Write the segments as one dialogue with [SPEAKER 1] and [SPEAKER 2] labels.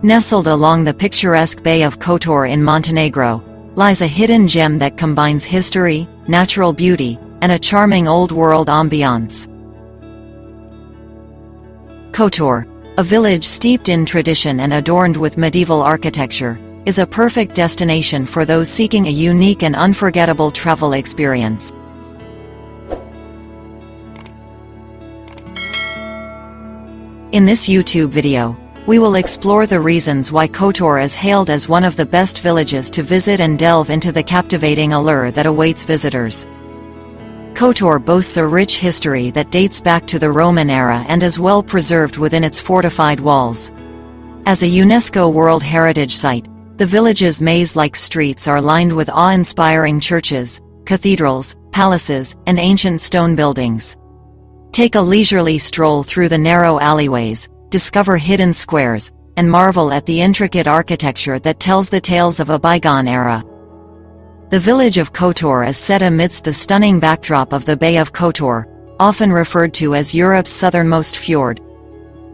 [SPEAKER 1] Nestled along the picturesque Bay of Kotor in Montenegro, lies a hidden gem that combines history, natural beauty, and a charming old-world ambiance. Kotor, a village steeped in tradition and adorned with medieval architecture, is a perfect destination for those seeking a unique and unforgettable travel experience. In this YouTube video, we will explore the reasons why Kotor is hailed as one of the best villages to visit and delve into the captivating allure that awaits visitors. Kotor boasts a rich history that dates back to the Roman era and is well preserved within its fortified walls. As a UNESCO World Heritage Site, the village's maze-like streets are lined with awe-inspiring churches, cathedrals, palaces, and ancient stone buildings. Take a leisurely stroll through the narrow alleyways, discover hidden squares, and marvel at the intricate architecture that tells the tales of a bygone era. The village of Kotor is set amidst the stunning backdrop of the Bay of Kotor, often referred to as Europe's southernmost fjord.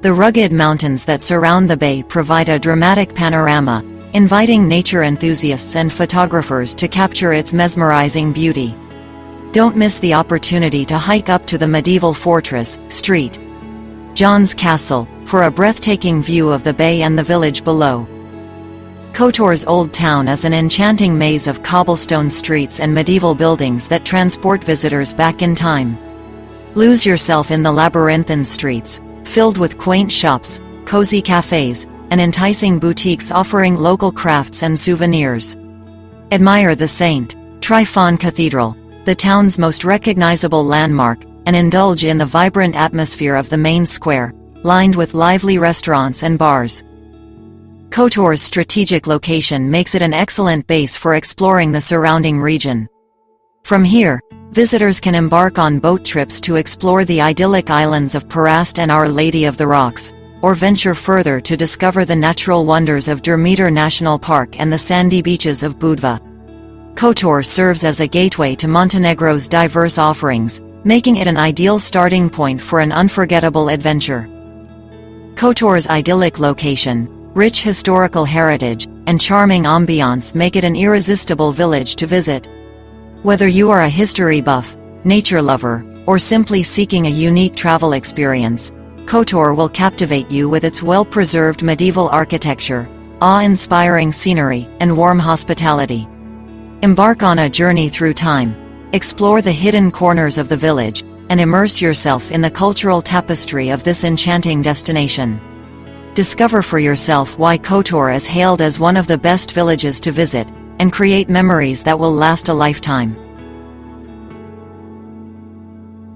[SPEAKER 1] The rugged mountains that surround the bay provide a dramatic panorama, inviting nature enthusiasts and photographers to capture its mesmerizing beauty. Don't miss the opportunity to hike up to the medieval fortress, St. John's Castle, for a breathtaking view of the bay and the village below. Kotor's old town is an enchanting maze of cobblestone streets and medieval buildings that transport visitors back in time. Lose yourself in the labyrinthine streets, filled with quaint shops, cozy cafes, and enticing boutiques offering local crafts and souvenirs. Admire the St. Tryphon Cathedral, the town's most recognizable landmark, and indulge in the vibrant atmosphere of the main square, lined with lively restaurants and bars. Kotor's strategic location makes it an excellent base for exploring the surrounding region. From here, visitors can embark on boat trips to explore the idyllic islands of Parast and Our Lady of the Rocks, or venture further to discover the natural wonders of Durmitor National Park and the sandy beaches of Budva. Kotor serves as a gateway to Montenegro's diverse offerings, making it an ideal starting point for an unforgettable adventure. Kotor's idyllic location, rich historical heritage, and charming ambiance make it an irresistible village to visit. Whether you are a history buff, nature lover, or simply seeking a unique travel experience, Kotor will captivate you with its well-preserved medieval architecture, awe-inspiring scenery, and warm hospitality. Embark on a journey through time, explore the hidden corners of the village, and immerse yourself in the cultural tapestry of this enchanting destination. Discover for yourself why Kotor is hailed as one of the best villages to visit, and create memories that will last a lifetime.